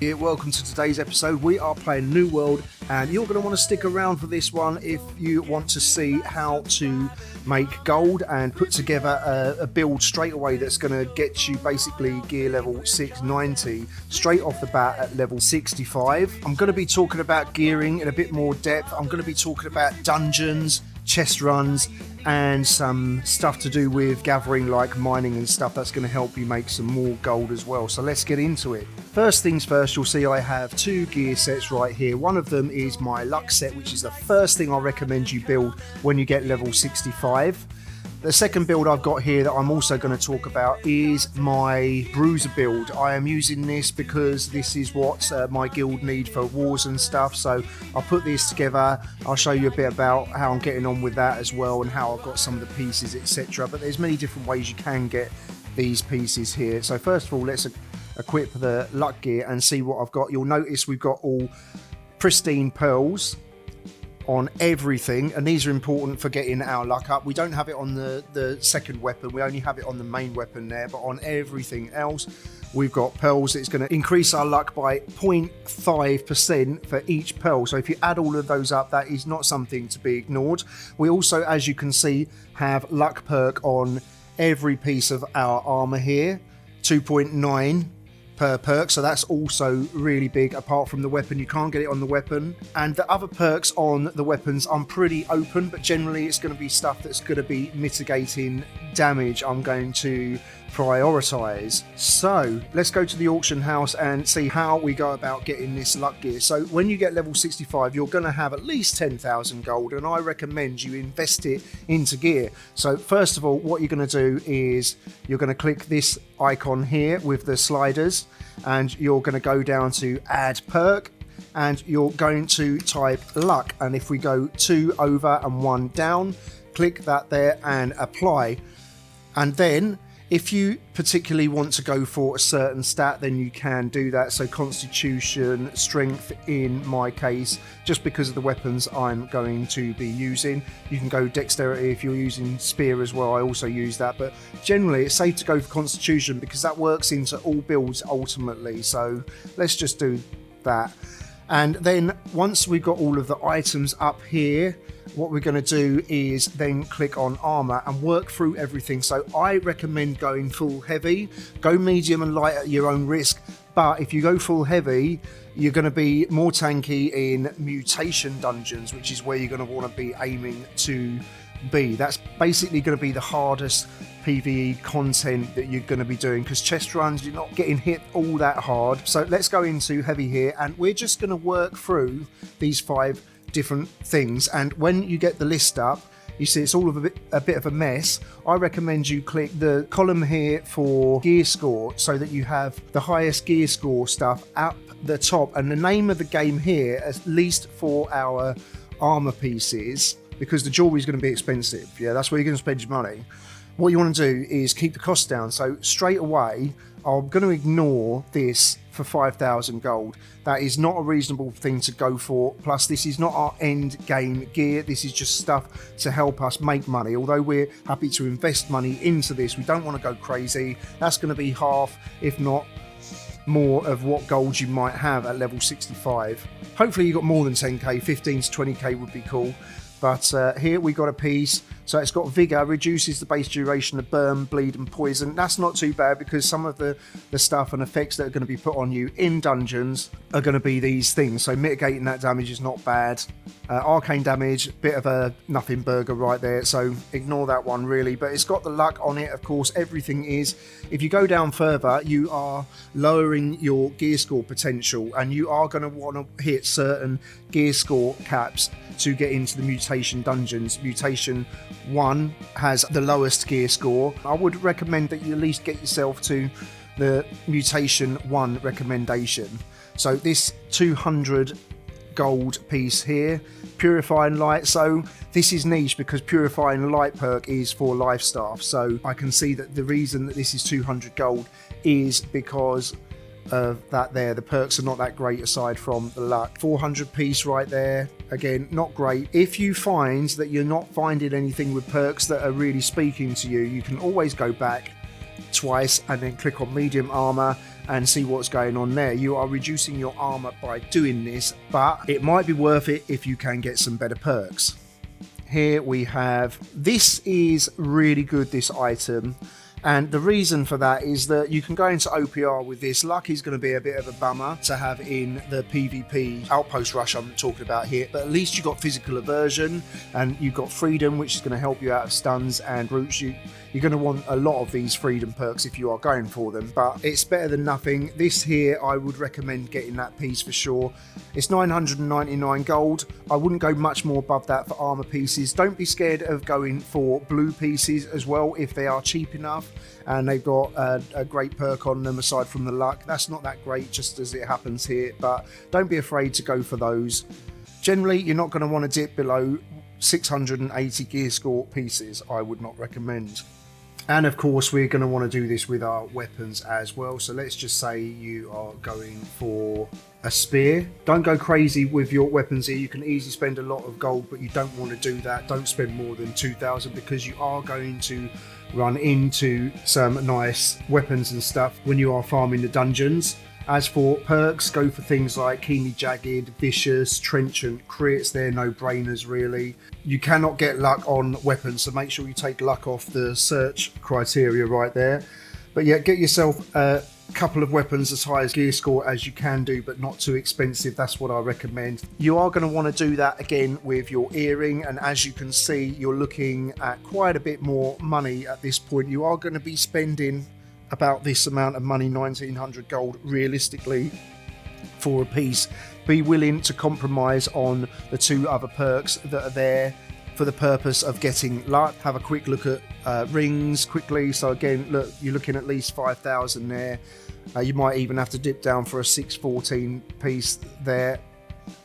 Yeah, welcome to today's episode. We are playing New World, and you're going to want to stick around for this one if you want to see how to make gold and put together a build straight away that's going to get you basically gear level 690 straight off the bat at level 65. I'm going to be talking about gearing in a bit more depth. I'm going to be talking about dungeons, chest runs, and some stuff to do with gathering like mining and stuff that's going to help you make some more gold as well. So let's get into it. First things first, you'll see I have two gear sets right here. One of them is my luck set, which is the first thing I recommend you build when you get level 65. The second build I've got here that I'm also going to talk about is my bruiser build. I am using this because this is what my guild need for wars and stuff, so I'll put this together. I'll show you a bit about how I'm getting on with that as well and how I've got some of the pieces, etc. But there's many different ways you can get these pieces here. So first of all, let's equip the luck gear and see what I've got. You'll notice we've got all pristine pearls on everything, and these are important for getting our luck up. We don't have it on the second weapon, we only have it on the main weapon there, but on everything else we've got pearls. It's going to increase our luck by 0.5% for each pearl, so if you add all of those up, that is not something to be ignored. We also, as you can see, have luck perk on every piece of our armor here, 2.9 per perk, so that's also really big. Apart from the weapon, you can't get it on the weapon, and the other perks on the weapons I'm pretty open, but generally it's going to be stuff that's going to be mitigating damage I'm going to prioritize. So let's go to the auction house and see how we go about getting this luck gear. So when you get level 65, you're going to have at least 10,000 gold, and I recommend you invest it into gear. So first of all, what you're going to do is you're going to click this icon here with the sliders, and you're going to go down to add perk, and you're going to type luck, and if we go 2 over and 1 down, click that there and apply. And then if you particularly want to go for a certain stat, then you can do that. So constitution, strength in my case, just because of the weapons I'm going to be using. You can go dexterity if you're using spear as well. I also use that, but generally it's safe to go for constitution because that works into all builds ultimately. So let's just do that. And then once we've got all of the items up here, what we're going to do is then click on armor and work through everything. So I recommend going full heavy. Go medium and light at your own risk, but if you go full heavy, you're going to be more tanky in mutation dungeons, which is where you're going to want to be aiming to be. That's basically going to be the hardest PvE content that you're going to be doing, because chest runs, you're not getting hit all that hard. So let's go into heavy here, and we're just going to work through these 5 different things. And when you get the list up, you see it's all of a bit of a mess. I recommend you click the column here for Gearscore so that you have the highest Gearscore stuff up the top, and the name of the game here, at least for our armor pieces, because the jewelry is going to be expensive. Yeah, that's where you're going to spend your money. What you want to do is keep the cost down. So straight away, I'm going to ignore this for 5,000 gold. That is not a reasonable thing to go for. Plus, this is not our end game gear. This is just stuff to help us make money. Although we're happy to invest money into this, we don't want to go crazy. That's going to be half, if not more, of what gold you might have at level 65. Hopefully you got more than 10k, 15 to 20k would be cool. But here we got a piece. So it's got Vigor, reduces the base duration of burn, bleed and poison. That's not too bad, because some of the stuff and effects that are going to be put on you in dungeons are going to be these things. So mitigating that damage is not bad. Arcane damage, bit of a nothing burger right there. So ignore that one really. But it's got the luck on it, of course. Everything is. If you go down further, you are lowering your gear score potential, and you are going to want to hit certain gear score caps to get into the mutation dungeons. Mutation 1 has the lowest gear score. I would recommend that you at least get yourself to the mutation 1 recommendation. So this 200 gold piece here, purifying light. So this is niche because purifying light perk is for life staff. So I can see that the reason that this is 200 gold is because of that there. The perks are not that great aside from the luck. 400 piece right there, again not great. If you find that you're not finding anything with perks that are really speaking to you, you can always go back twice and then click on medium armor and see what's going on there. You are reducing your armor by doing this, but it might be worth it if you can get some better perks. Here we have, this is really good, this item. And the reason for that is that you can go into OPR with this. Luck is going to be a bit of a bummer to have in the PvP outpost rush I'm talking about here, but at least you've got physical aversion and you've got freedom, which is going to help you out of stuns and roots. You're going to want a lot of these freedom perks if you are going for them, but it's better than nothing. This here, I would recommend getting that piece for sure. It's 999 gold. I wouldn't go much more above that for armor pieces. Don't be scared of going for blue pieces as well if they are cheap enough and they've got a great perk on them aside from the luck. That's not that great, just as it happens here, but don't be afraid to go for those. Generally, you're not going to want to dip below 680 gear score pieces. I would not recommend. And of course, we're going to want to do this with our weapons as well. So let's just say you are going for a spear. Don't go crazy with your weapons here. You can easily spend a lot of gold, but you don't want to do that. Don't spend more than 2,000 because you are going to run into some nice weapons and stuff when you are farming the dungeons. As for perks, go for things like Keenly Jagged, Vicious, Trenchant, Crits. They're no-brainers really. You cannot get luck on weapons, so make sure you take luck off the search criteria right there. But yeah, get yourself a couple of weapons as high as gear score as you can do, but not too expensive. That's what I recommend. You are going to want to do that again with your earring, and as you can see, you're looking at quite a bit more money at this point. You are going to be spending about this amount of money, 1900 gold realistically for a piece. Be willing to compromise on the two other perks that are there for the purpose of getting luck. Have a quick look at rings quickly. So again, look, you're looking at least 5,000 there. You might even have to dip down for a 614 piece there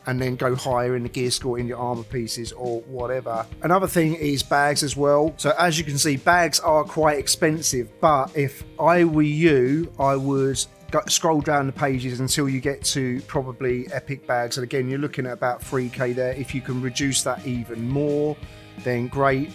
and then go higher in the gear score in your armor pieces or whatever. Another thing is bags as well. So as you can see, bags are quite expensive, but if I were you, I would scroll down the pages until you get to probably epic bags, and again, you're looking at about 3k there. If you can reduce that even more, then great.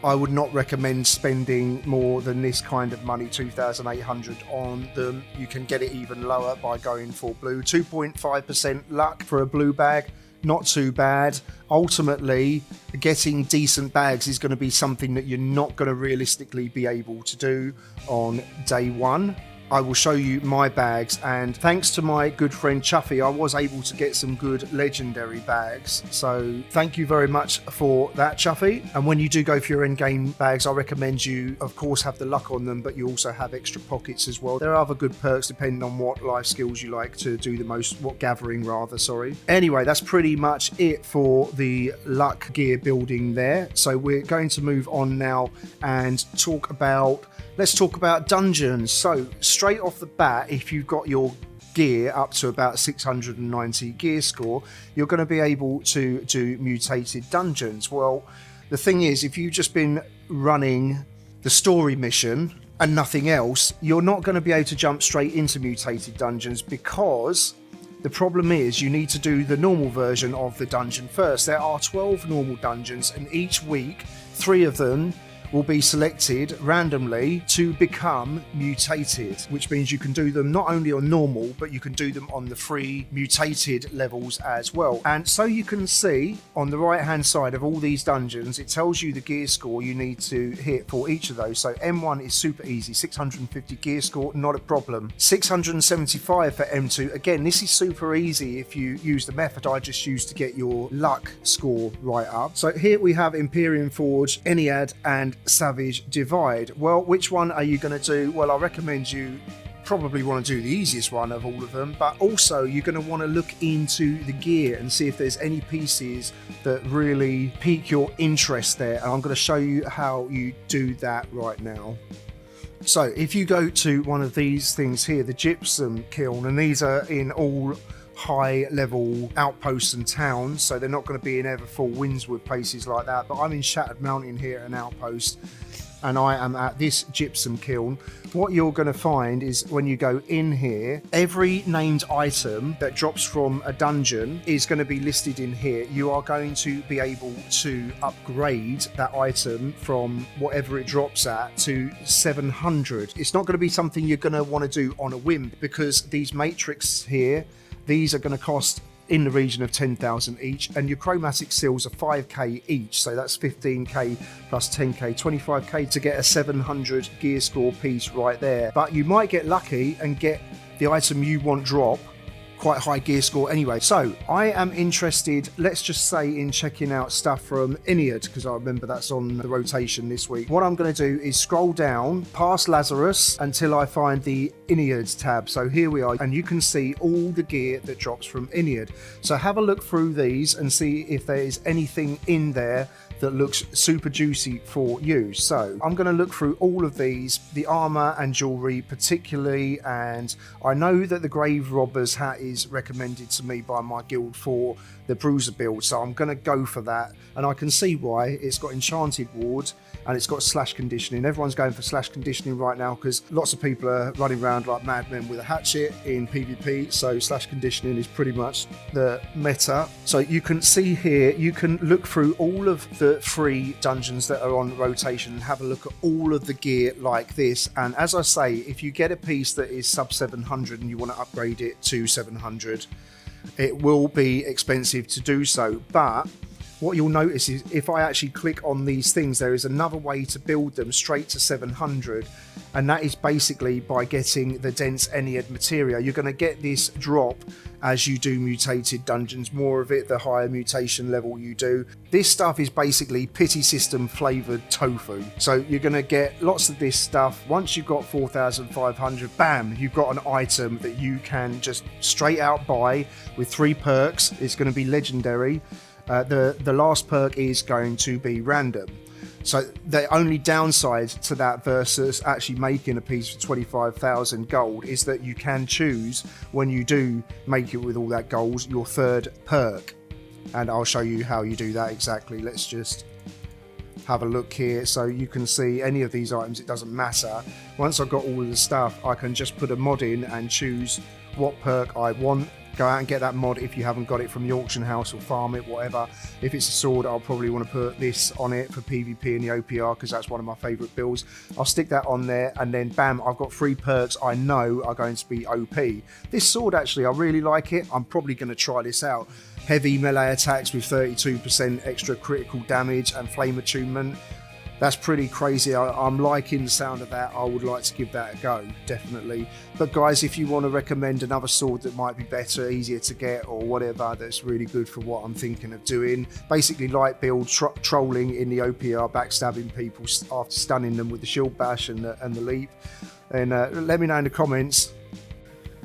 I would not recommend spending more than this kind of money, 2,800 on them. You can get it even lower by going for blue. 2.5% luck for a blue bag, not too bad. Ultimately, getting decent bags is going to be something that you're not going to realistically be able to do on day one. I will show you my bags, and thanks to my good friend Chuffy, I was able to get some good legendary bags. So thank you very much for that, Chuffy. And when you do go for your end game bags, I recommend you, of course, have the luck on them, but you also have extra pockets as well. There are other good perks depending on what life skills you like to do the most, what gathering rather, sorry. Anyway, that's pretty much it for the luck gear building there. So we're going to move on now and let's talk about dungeons. So straight off the bat, if you've got your gear up to about 690 gear score, you're going to be able to do mutated dungeons. Well, the thing is, if you've just been running the story mission and nothing else, you're not going to be able to jump straight into mutated dungeons, because the problem is you need to do the normal version of the dungeon first. There are 12 normal dungeons, and each week 3 of them will be selected randomly to become mutated, which means you can do them not only on normal, but you can do them on the free mutated levels as well. And so you can see on the right hand side of all these dungeons, it tells you the gear score you need to hit for each of those. So M1 is super easy, 650 gear score, not a problem. 675 for M2, again, this is super easy if you use the method I just used to get your luck score right up. So here we have Empyrean Forge, Ennead, and Savage Divide. Well, which one are you going to do? Well, I recommend you probably want to do the easiest one of all of them, but also you're going to want to look into the gear and see if there's any pieces that really pique your interest there, and I'm going to show you how you do that right now. So if you go to one of these things here, the Gypsum Kiln, and these are in all high level outposts and towns, so they're not going to be in Everfull, Windswood, places like that, but I'm in Shattered Mountain here, an outpost. and I am at this gypsum kiln, what you're going to find is when you go in here, every named item that drops from a dungeon is going to be listed in here. You are going to be able to upgrade that item from whatever it drops at to 700. It's not going to be something you're going to want to do on a whim, because these matrix here, these are going to cost in the region of 10,000 each, and your chromatic seals are 5k each, so that's 15k plus 10k, 25k to get a 700 Gearscore piece right there. But you might get lucky and get the item you want drop quite high Gearscore anyway. So I am interested, let's just say, in checking out stuff from Ennead, because I remember that's on the rotation this week. What I'm going to do is scroll down past Lazarus until I find the Ennead tab. So here we are, and you can see all the gear that drops from Ennead. So have a look through these and see if there is anything in there that looks super juicy for you. So I'm going to look through all of these, the armor and jewelry particularly, and I know that the Grave Robber's hat is recommended to me by my guild for the Bruiser build, so I'm going to go for that, and I can see why. It's got Enchanted Ward and it's got slash conditioning. Everyone's going for slash conditioning right now because lots of people are running around like madmen with a hatchet in PvP, so slash conditioning is pretty much the meta. So you can see here, you can look through all of the free dungeons that are on rotation and have a look at all of the gear like this. And as I say, if you get a piece that is sub 700 and you want to upgrade it to 700, it will be expensive to do so. But what you'll notice is if I actually click on these things, there is another way to build them straight to 700, and that is basically by getting the dense Ennead materia. You're going to get this drop as you do mutated dungeons, more of it the higher mutation level you do. This stuff is basically pity system flavored tofu, so you're going to get lots of this stuff. Once you've got 4,500, bam, you've got an item that you can just straight out buy with 3 perks. It's going to be legendary. The last perk is going to be random. So the only downside to that versus actually making a piece for 25,000 gold is that you can choose, when you do make it with all that gold, your 3rd perk. And I'll show you how you do that exactly. Let's just have a look here. So you can see any of these items, it doesn't matter. Once I've got all of the stuff, I can just put a mod in and choose what perk I want. Go out and get that mod if you haven't got it from the auction house, or farm it, whatever. If it's a sword, I'll probably want to put this on it for PvP and the OPR because that's one of my favourite builds. I'll stick that on there, and then bam, I've got 3 perks I know are going to be OP. This sword, actually, I really like it. I'm probably going to try this out. Heavy melee attacks with 32% extra critical damage and flame attunement. That's pretty crazy. I'm liking the sound of that. I would like to give that a go, definitely. But guys, if you want to recommend another sword that might be better, easier to get, or whatever, that's really good for what I'm thinking of doing, basically light build, trolling in the OPR, backstabbing people after stunning them with the shield bash and the leap, and let me know in the comments.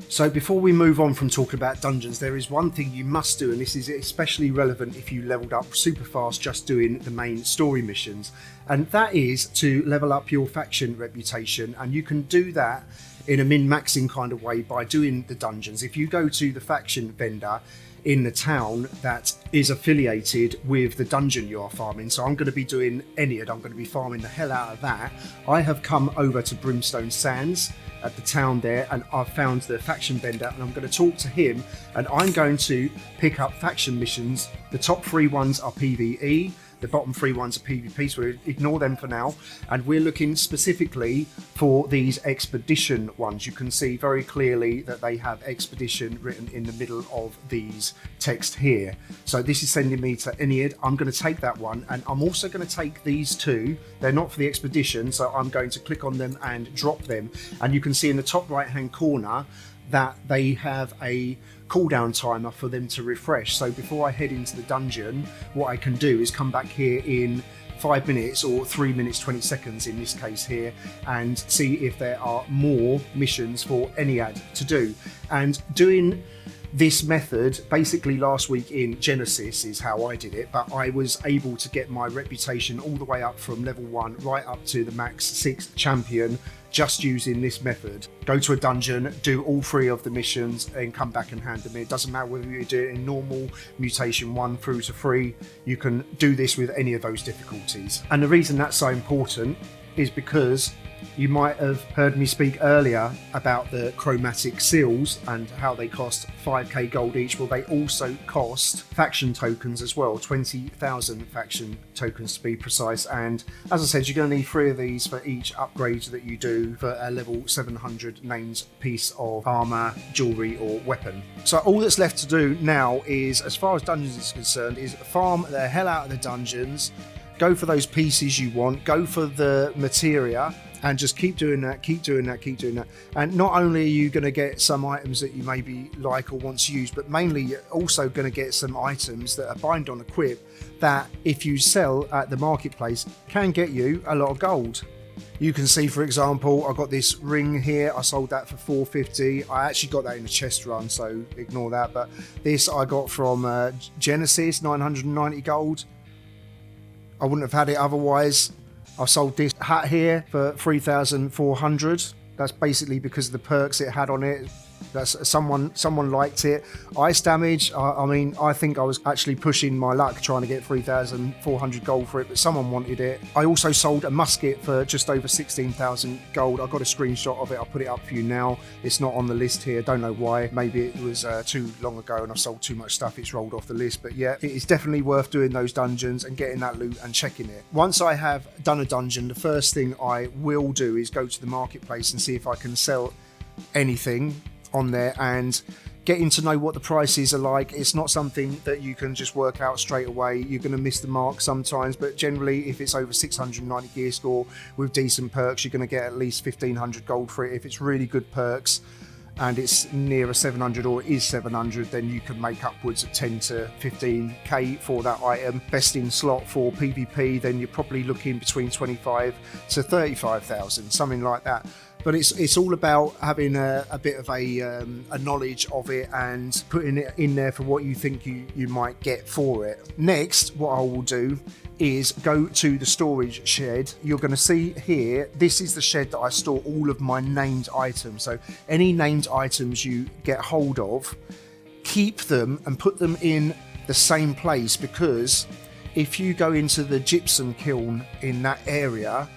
So before we move on from talking about dungeons, there is one thing you must do, and this is especially relevant if you leveled up super fast just doing the main story missions, and that is to level up your faction reputation. And you can do that in a min-maxing kind of way by doing the dungeons. If you go to the faction vendor in the town that is affiliated with the dungeon you are farming, so I'm going to be doing Ennead, I'm going to be farming the hell out of that. I have come over to Brimstone Sands at the town there, and I've found the faction vendor, and I'm going to talk to him, and I'm going to pick up faction missions. The top 3 ones are PvE, the bottom 3 ones are PvP, so we'll ignore them for now, and we're looking specifically for these expedition ones. You can see very clearly that they have expedition written in the middle of these text here. So this is sending me to Ennead. I'm going to take that one, and I'm also going to take these 2. They're not for the expedition, so I'm going to click on them and drop them, and you can see in the top right hand corner that they have a cooldown timer for them to refresh. So before I head into the dungeon, what I can do is come back here in 5 minutes, or 3 minutes 20 seconds in this case here, and see if there are more missions for Ennead to do. And doing this method, basically last week in Genesis is how I did it, but I was able to get my reputation all the way up from level 1 right up to the max 6 champion just using this method. Go to a dungeon, do all 3 of the missions, and come back and hand them in. It doesn't matter whether you do it in normal, mutation 1 through to 3, you can do this with any of those difficulties. And the reason that's so important is because you might have heard me speak earlier about the chromatic seals and how they cost 5k gold each. Well, they also cost faction tokens as well, 20,000 faction tokens to be precise. And as I said, you're going to need 3 of these for each upgrade that you do for a level 700 named piece of armor, jewelry, or weapon. So all that's left to do now is, as far as dungeons is concerned, is farm the hell out of the dungeons, go for those pieces you want, go for the materia, and just keep doing that, keep doing that, keep doing that. And not only are you going to get some items that you maybe like or want to use, but mainly you're also going to get some items that are bind on equip that, if you sell at the marketplace, can get you a lot of gold. You can see, for example, I got this ring here. I sold that for 450. I actually got that in a chest run, so ignore that. But this I got from Genesis, 990 gold. I wouldn't have had it otherwise. I sold this hat here for 3,400. That's basically because of the perks it had on it. That's someone liked it. Ice damage, I mean, I think I was actually pushing my luck trying to get 3,400 gold for it, but someone wanted it. I also sold a musket for just over 16,000 gold. I got a screenshot of it. I'll put it up for you now. It's not on the list here. Don't know why. Maybe it was too long ago and I've sold too much stuff. It's rolled off the list. But yeah, it is definitely worth doing those dungeons and getting that loot and checking it. Once I have done a dungeon, the first thing I will do is go to the marketplace and see if I can sell anything on there and getting to know what the prices are like. It's not something that you can just work out straight away. You're going to miss the mark sometimes, but generally if it's over 690 gear score with decent perks, you're going to get at least 1,500 gold for it. If it's really good perks and it's near a 700 or it is 700, then you can make upwards of 10 to 15k for that item. Best in slot for PvP, then you're probably looking between 25 to 35,000, something like that. But it's all about having a bit of a knowledge of it and putting it in there for what you think you might get for it. Next, what I will do is go to the storage shed. You're going to see here, this is the shed that I store all of my named items. So any named items you get hold of, keep them and put them in the same place, because if you go into the gypsum kiln in that area,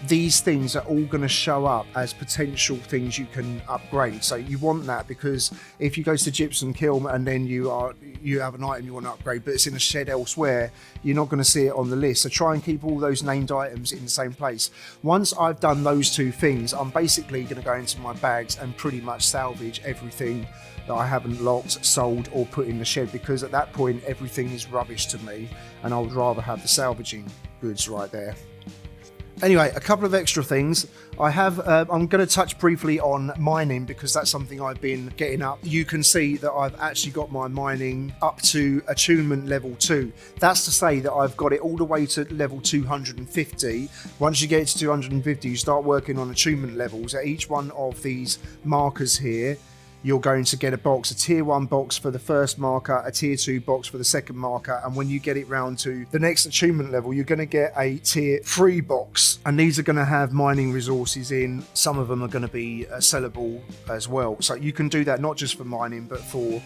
these things are all going to show up as potential things you can upgrade. So you want that, because if you go to Gypsum Kiln and then you have an item you want to upgrade but it's in a shed elsewhere, you're not going to see it on the list. So try and keep all those named items in the same place. Once I've done those two things, I'm basically going to go into my bags and pretty much salvage everything that I haven't locked, sold or put in the shed, because at that point everything is rubbish to me and I would rather have the salvaging goods right there. Anyway, a couple of extra things. I'm going to touch briefly on mining, because that's something I've been getting up. You can see that I've actually got my mining up to attunement level 2. That's to say that I've got it all the way to level 250. Once you get to 250, you start working on attunement levels. At each one of these markers here, you're going to get a box, a tier 1 box for the first marker, a tier 2 box for the second marker, and when you get it round to the next achievement level, you're going to get a tier 3 box, and these are going to have mining resources in. Some of them are going to be sellable as well, so you can do that not just for mining but for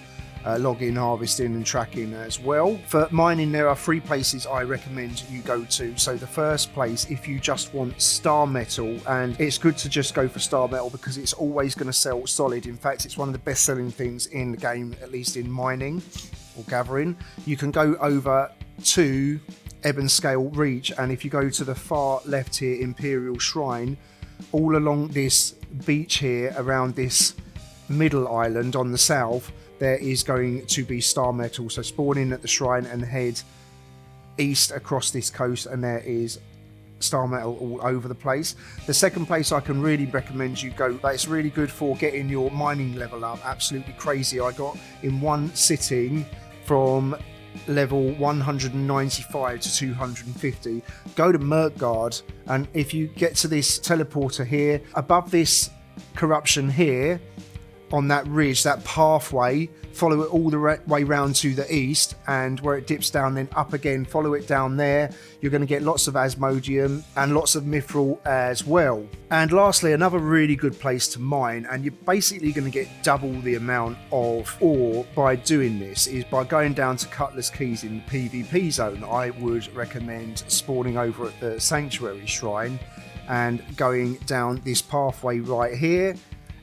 logging, harvesting and tracking as well. For mining, there are 3 places I recommend you go to. So the first place, if you just want star metal, and it's good to just go for star metal because it's always going to sell solid. In fact, it's one of the best selling things in the game, at least in mining or gathering. You can go over to Ebonscale Reach, and if you go to the far left here, Imperial Shrine, all along this beach here around this middle island on the south, there is going to be star metal. So spawn in at the shrine and head east across this coast, and there is star metal all over the place. The second place I can really recommend you go, but it's really good for getting your mining level up absolutely crazy. I got in one sitting from level 195 to 250. Go to Merkgard, and if you get to this teleporter here, above this corruption here, on that ridge, that pathway, follow it all the way round to the east, and where it dips down then up again, follow it down there. You're going to get lots of Asmodium and lots of Mithril as well. And lastly, another really good place to mine, and you're basically going to get double the amount of ore by doing this, is by going down to Cutlass Keys in the PvP zone. I would recommend spawning over at the Sanctuary Shrine and going down this pathway right here.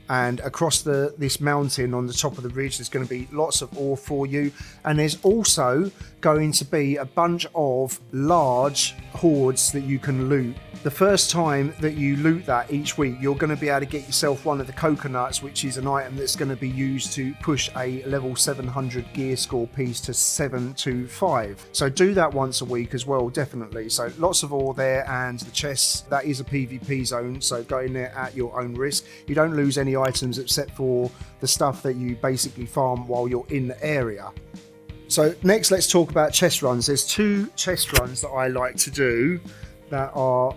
And across this mountain on the top of the ridge, there's going to be lots of ore for you. And there's also going to be a bunch of large hoards that you can loot. The first time that you loot that each week, you're going to be able to get yourself one of the coconuts, which is an item that's going to be used to push a level 700 Gearscore piece to 725. So do that once a week as well, definitely. So lots of ore there, and the chests, that is a PvP zone, so go in there at your own risk. You don't lose any items except for the stuff that you basically farm while you're in the area. So next, let's talk about chest runs. There's 2 chest runs that I like to do that are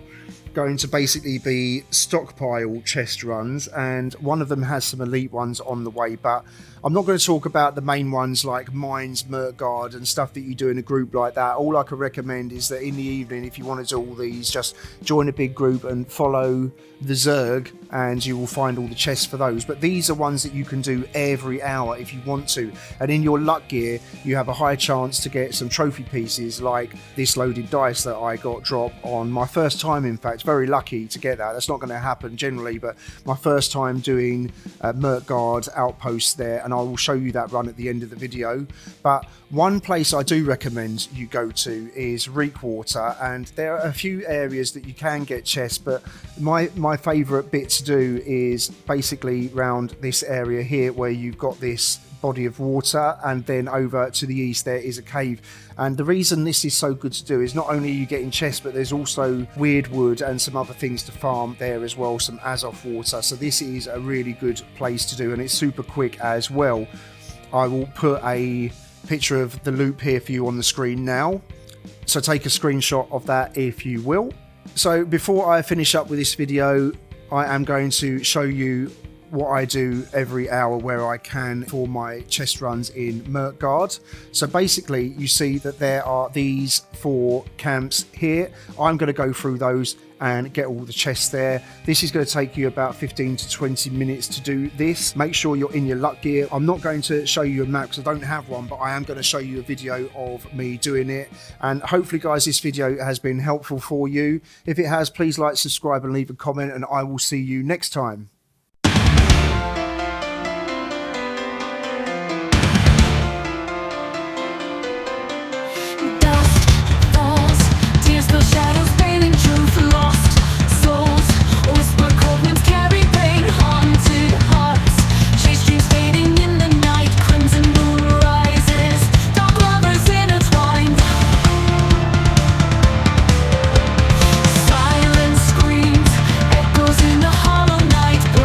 going to basically be stockpile chest runs, and one of them has some elite ones on the way, but I'm not going to talk about the main ones like mines, Mertgard and stuff that you do in a group like that. All I can recommend is that in the evening, if you want to do all these, just join a big group and follow the Zerg, and you will find all the chests for those. But these are ones that you can do every hour if you want to, and in your luck gear you have a high chance to get some trophy pieces like this loaded dice that I got dropped on my first time. In fact, very lucky to get that. That's not going to happen generally, but my first time doing Mertgard outposts there, and I will show you that run at the end of the video. But one place I do recommend you go to is Reekwater, and there are a few areas that you can get chests, but my favourite bit to do is basically around this area here where you've got this body of water, and then over to the east there is a cave. And the reason this is so good to do is not only are you getting chests, but there's also weird wood and some other things to farm there as well, some Azov water. So this is a really good place to do, and it's super quick as well. I will put a picture of the loop here for you on the screen now, so take a screenshot of that if you will. So before I finish up with this video, I am going to show you what I do every hour where I can for my chest runs in Mertgard. So basically you see that there are these 4 camps here. I'm going to go through those and get all the chests there. This is going to take you about 15 to 20 minutes to do this. Make sure you're in your luck gear. I'm not going to show you a map because I don't have one, but I am going to show you a video of me doing it. And hopefully guys, this video has been helpful for you. If it has, please like, subscribe and leave a comment, and I will see you next time. Silence screams, echoes in the hollow night.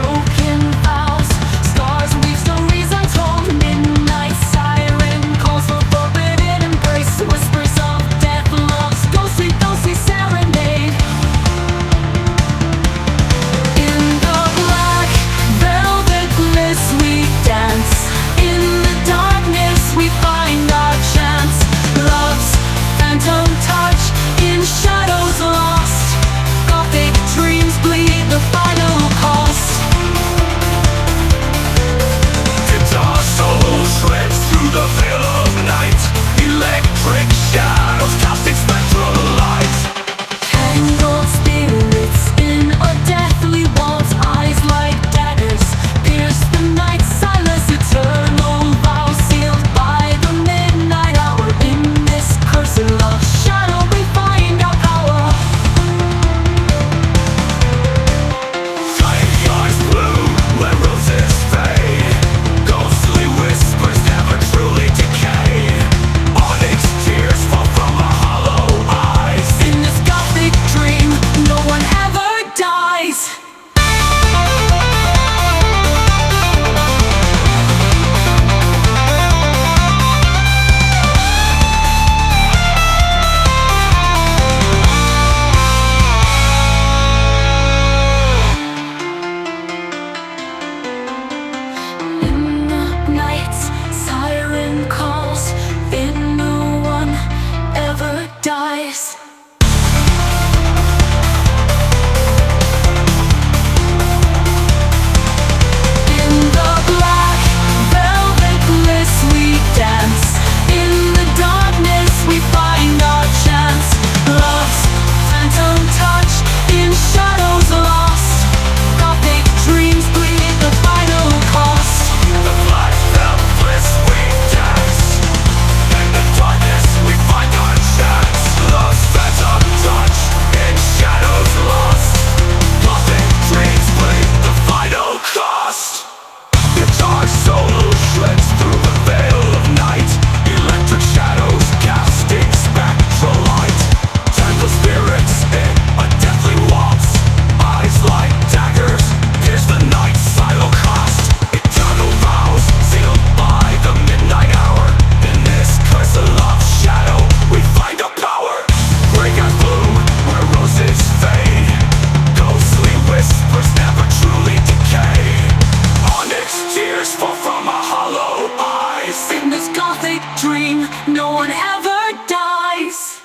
voice in this gothic dream. No one ever dies.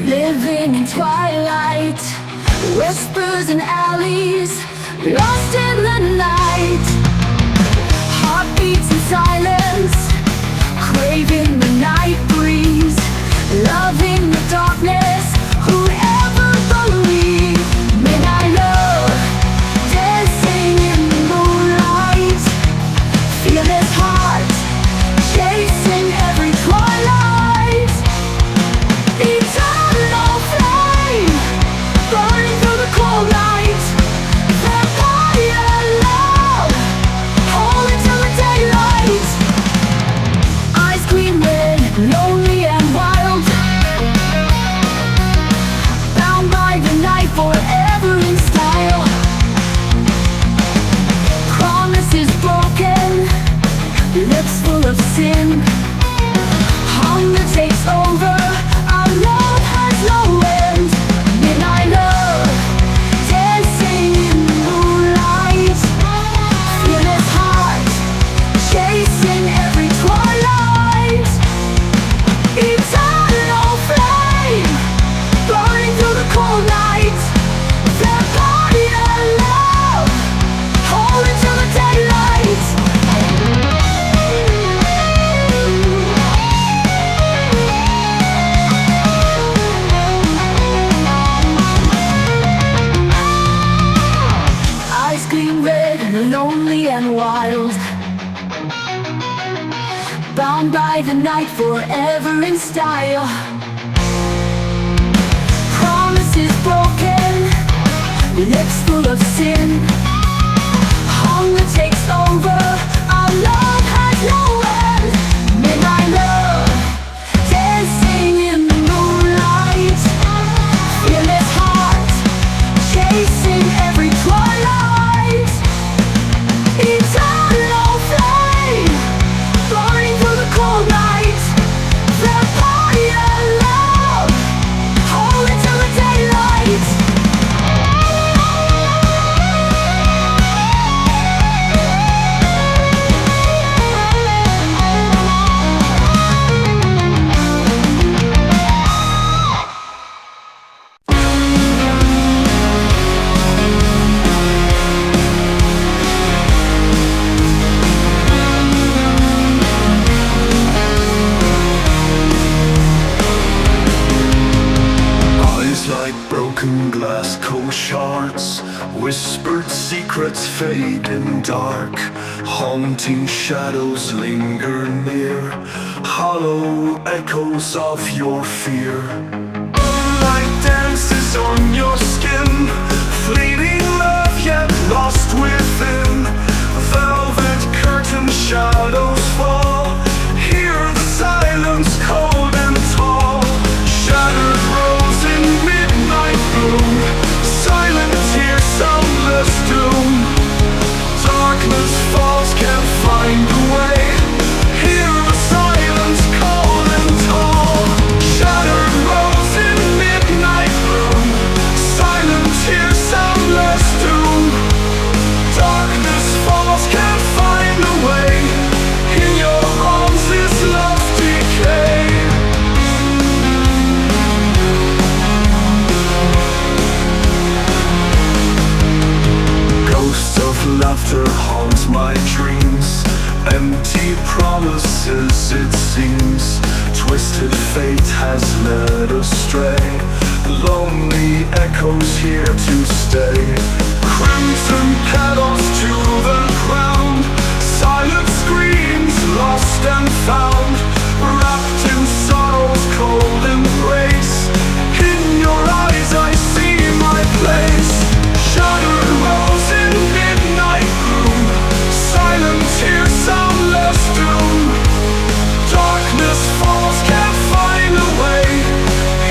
Living in twilight, whispers in alleys, lost in the night. Heartbeats in silence, craving the night breeze, loving the darkness. Whoever believe, midnight love, dancing in the moonlight. Feel his heart chasing every twilight. Eternal flame, burning through the cold night. Vampire love, holding till the daylight. Eyes green red, lonely and wild, bound by the night forever in style. Promises broken, lips full of sin. Hunger takes over, our love has no end. Midnight love, dancing in the moonlight. Feel his heart chasing every twilight. Eternal flame, burning through the cold night. Vampire love, holding till the daylight. Eyes gleam red, lonely and wild, bound by the night forever in style. Promises broken, lips full of sin. Hunger takes over, our love has no end. Midnight love, dancing in the moonlight. Feel his heart chasing every twilight. Eternal flame, burning through the cold night. Vampire love, holding till the daylight. Eyes like broken glass, cold shards. Whispered secrets fade in dark. Haunting shadows linger near. Hollow echoes of your fear. Moonlight dances on your skin. Fleeting love yet lost within. Velvet curtain shadows fall. Hear the silence cold and tall. Shattered rose in midnight bloom. Silent tears, soundless doom. Darkness falls, can't find a way. Hear the silence cold and tall. Shattered rose in midnight bloom. Silent tears, soundless doom. Darkness falls, can't find a way. In your arms is love's decay. Ghosts of laughter haunt my dreams. Empty promises it seems. Twisted fate has led astray. Lonely echoes here to stay. Crimson petals to the ground. Silent screams lost and found. Wrapped in sorrow's cold embrace. In your eyes I see my place. Shattered rose in midnight gloom. Silent tears, soundless doom. Darkness falls, can't find a way.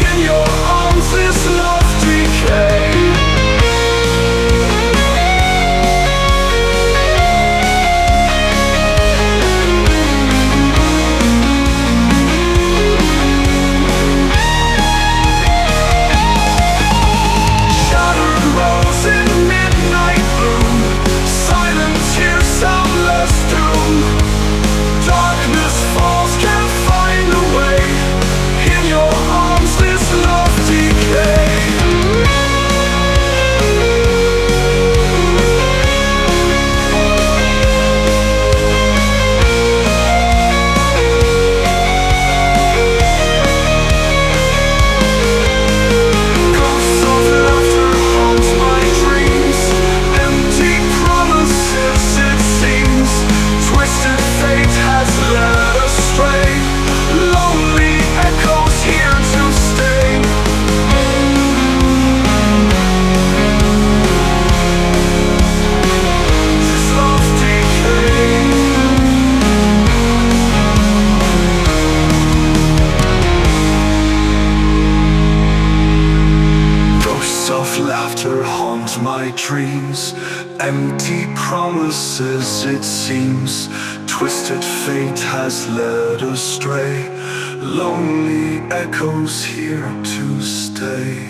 In your laughter haunt my dreams. Empty promises it seems. Twisted fate has led astray. Lonely echoes here to stay.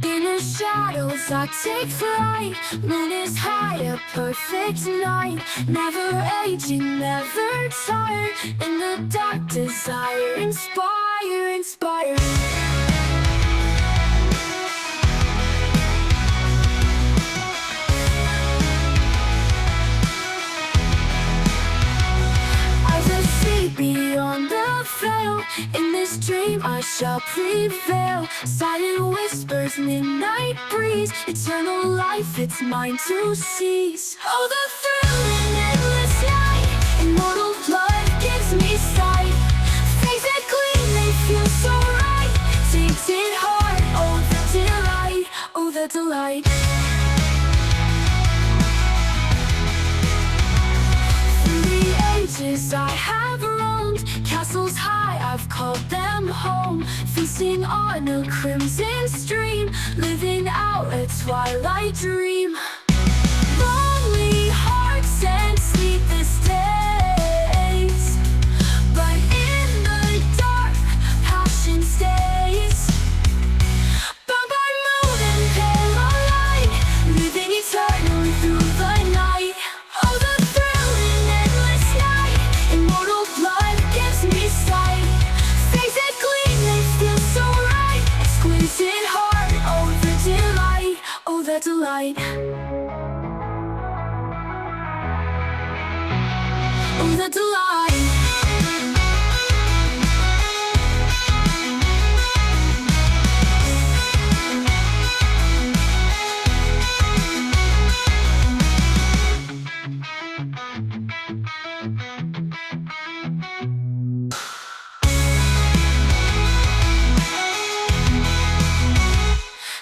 In the shadows I take flight. Moon is high, a perfect night. Never aging, never tired. In the dark, desire, inspire, inspire. As I see beyond the veil, in this dream I shall prevail. Silent whispers, midnight breeze. Eternal life, it's mine to seize. Oh, the thrill in endless night. Immortal blood gives me sight. Faith and gleam, they feel so right. Tainted heart, oh the delight, oh the delight. Through the ages I have roamed. Castles high, I've called them home. Feasting on a crimson stream. Living out a twilight dream. Lonely hearts and sleepless days. But in the dark, passion stays. Bound by moon and pale light. Living eternally through the night. Oh, the thrill in endless night. Immortal blood gives me sight. Faith and gleam, they feel so right. Exquisite heart, oh the delight, oh the delight. Oh the delight.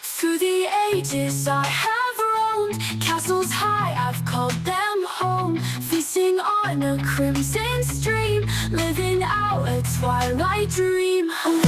Through the ages I have roamed. Castles high, I've called them home. Feasting on a crimson stream. Living out a twilight dream. Oh,